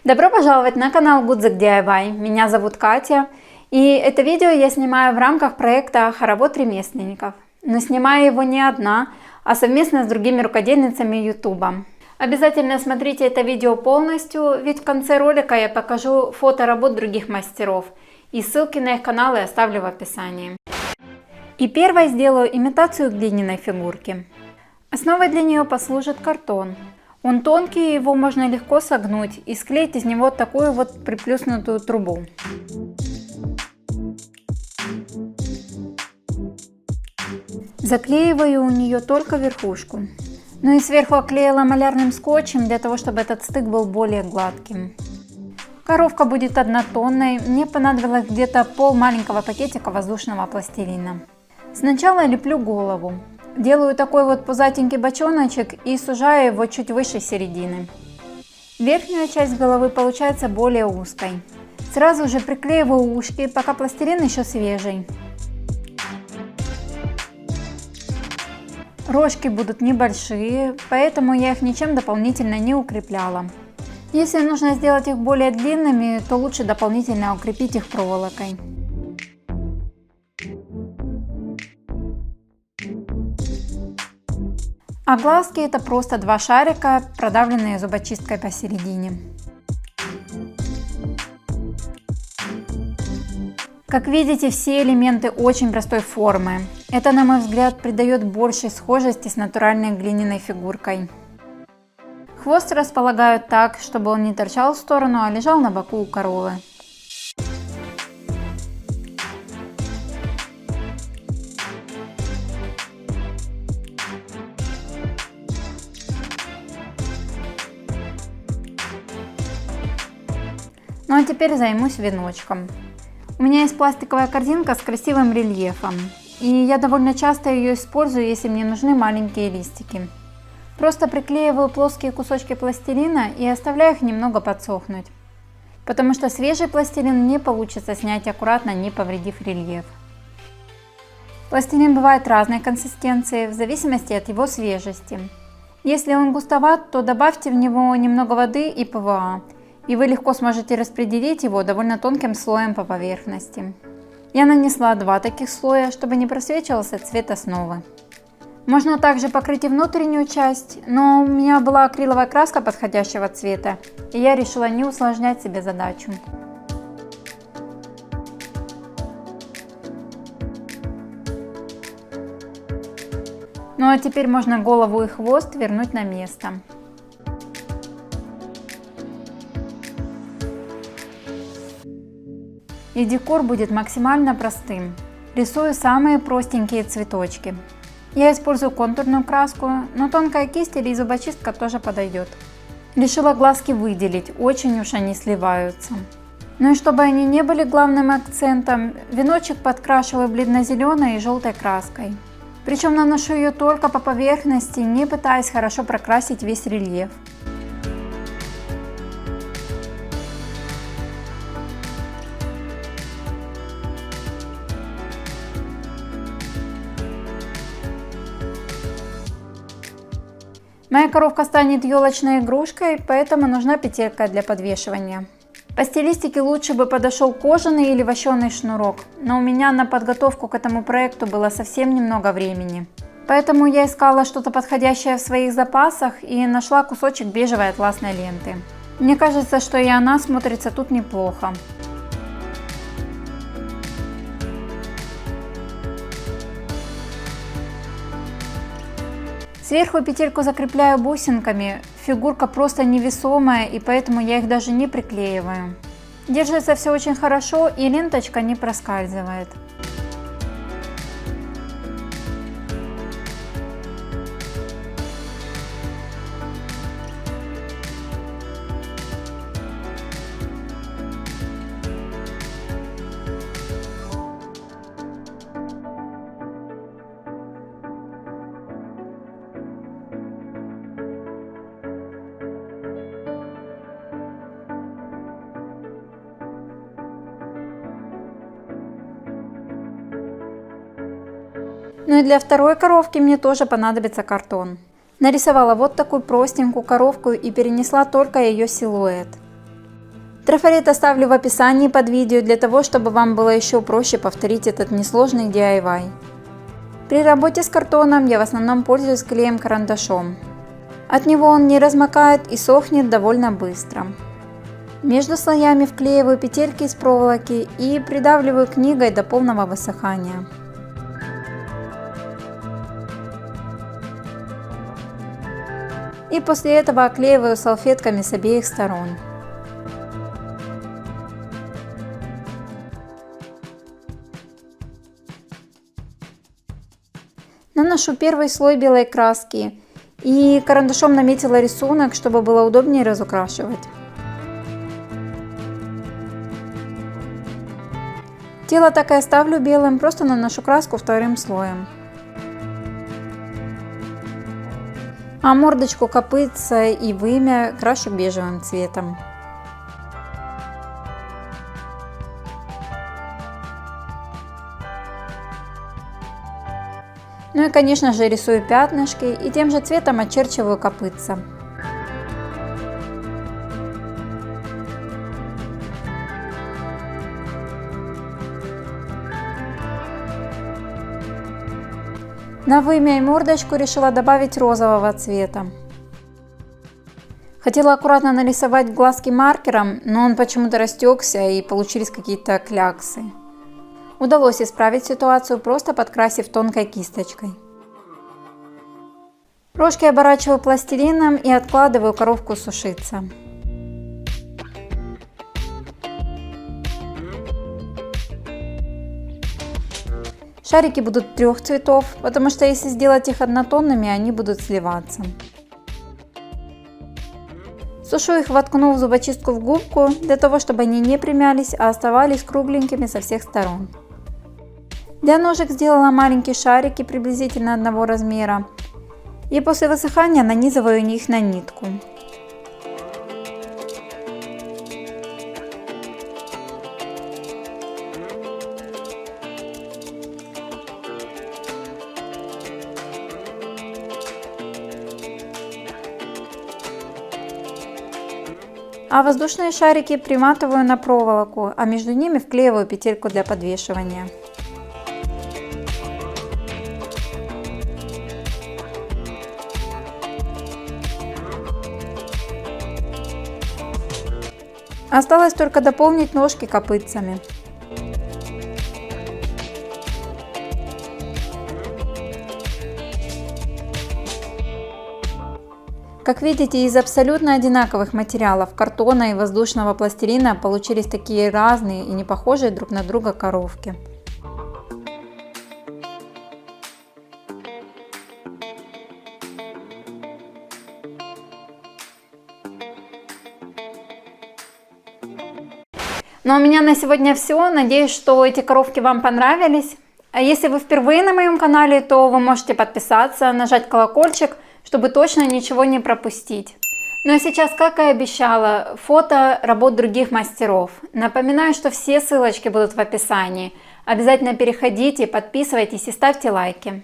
Добро пожаловать на канал Гудзик DIY. Меня зовут Катя, и это видео я снимаю в рамках проекта «Хоровод ремесленников». Но снимаю его не одна, а совместно с другими рукодельницами YouTube. Обязательно смотрите это видео полностью, ведь в конце ролика я покажу фото работ других мастеров, и ссылки на их каналы оставлю в описании. И первой сделаю имитацию глиняной фигурки. Основой для нее послужит картон. Он тонкий, его можно легко согнуть и склеить из него такую вот приплюснутую трубу. Заклеиваю у нее только верхушку. Ну и сверху оклеила малярным скотчем, для того, чтобы этот стык был более гладким. Коровка будет однотонной, мне понадобилось где-то пол маленького пакетика воздушного пластилина. Сначала леплю голову. Делаю такой вот пузатенький бочоночек и сужаю его чуть выше середины. Верхняя часть головы получается более узкой. Сразу же приклеиваю ушки, пока пластилин еще свежий. Рожки будут небольшие, поэтому я их ничем дополнительно не укрепляла. Если нужно сделать их более длинными, то лучше дополнительно укрепить их проволокой. А глазки это просто два шарика, продавленные зубочисткой посередине. Как видите, все элементы очень простой формы. Это, на мой взгляд, придает большей схожести с натуральной глиняной фигуркой. Хвост располагаю так, чтобы он не торчал в сторону, а лежал на боку у коровы. Ну а теперь займусь веночком. У меня есть пластиковая корзинка с красивым рельефом, и я довольно часто ее использую, если мне нужны маленькие листики. Просто приклеиваю плоские кусочки пластилина и оставляю их немного подсохнуть, потому что свежий пластилин не получится снять аккуратно, не повредив рельеф. Пластилин бывает разной консистенции, в зависимости от его свежести. Если он густоват, то добавьте в него немного воды и ПВА, и вы легко сможете распределить его довольно тонким слоем по поверхности. Я нанесла два таких слоя, чтобы не просвечивался цвет основы. Можно также покрыть и внутреннюю часть, но у меня была акриловая краска подходящего цвета, и я решила не усложнять себе задачу. Ну а теперь можно голову и хвост вернуть на место. И декор будет максимально простым. Рисую самые простенькие цветочки. Я использую контурную краску, но тонкая кисть или зубочистка тоже подойдет. Решила глазки выделить, очень уж они сливаются. Ну и чтобы они не были главным акцентом, веночек подкрашиваю бледно-зеленой и желтой краской. Причем наношу ее только по поверхности, не пытаясь хорошо прокрасить весь рельеф. Моя коровка станет елочной игрушкой, поэтому нужна петелька для подвешивания. По стилистике лучше бы подошел кожаный или вощеный шнурок, но у меня на подготовку к этому проекту было совсем немного времени. Поэтому я искала что-то подходящее в своих запасах и нашла кусочек бежевой атласной ленты. Мне кажется, что и она смотрится тут неплохо. Сверху петельку закрепляю бусинками, фигурка просто невесомая, и поэтому я их даже не приклеиваю. Держится все очень хорошо, и ленточка не проскальзывает. Ну и для второй коровки мне тоже понадобится картон. Нарисовала вот такую простенькую коровку и перенесла только ее силуэт. Трафарет оставлю в описании под видео для того, чтобы вам было еще проще повторить этот несложный DIY. При работе с картоном я в основном пользуюсь клеем-карандашом. От него он не размокает и сохнет довольно быстро. Между слоями вклеиваю петельки из проволоки и придавливаю книгой до полного высыхания. И после этого оклеиваю салфетками с обеих сторон. Наношу первый слой белой краски и карандашом наметила рисунок, чтобы было удобнее разукрашивать. Тело так и оставлю белым, просто наношу краску вторым слоем. А мордочку, копытца и вымя крашу бежевым цветом. Ну и, конечно же, рисую пятнышки и тем же цветом очерчиваю копытца. На вымя и мордочку решила добавить розового цвета. Хотела аккуратно нарисовать глазки маркером, но он почему-то растекся и получились какие-то кляксы. Удалось исправить ситуацию, просто подкрасив тонкой кисточкой. Рожки оборачиваю пластилином и откладываю коровку сушиться. Шарики будут 3 цветов, потому что если сделать их однотонными, они будут сливаться. Сушу их, воткнув зубочистку в губку, для того, чтобы они не примялись, а оставались кругленькими со всех сторон. Для ножек сделала маленькие шарики приблизительно одного размера. И после высыхания нанизываю их на нитку. А воздушные шарики приматываю на проволоку, а между ними вклеиваю петельку для подвешивания. Осталось только дополнить ножки копытцами. Как видите, из абсолютно одинаковых материалов картона и воздушного пластилина получились такие разные и не похожие друг на друга коровки. Ну а у меня на сегодня все. Надеюсь, что эти коровки вам понравились. А если вы впервые на моем канале, то вы можете подписаться, нажать колокольчик, чтобы точно ничего не пропустить. Ну а сейчас, как и обещала, фото работ других мастеров. Напоминаю, что все ссылочки будут в описании. Обязательно переходите, подписывайтесь и ставьте лайки.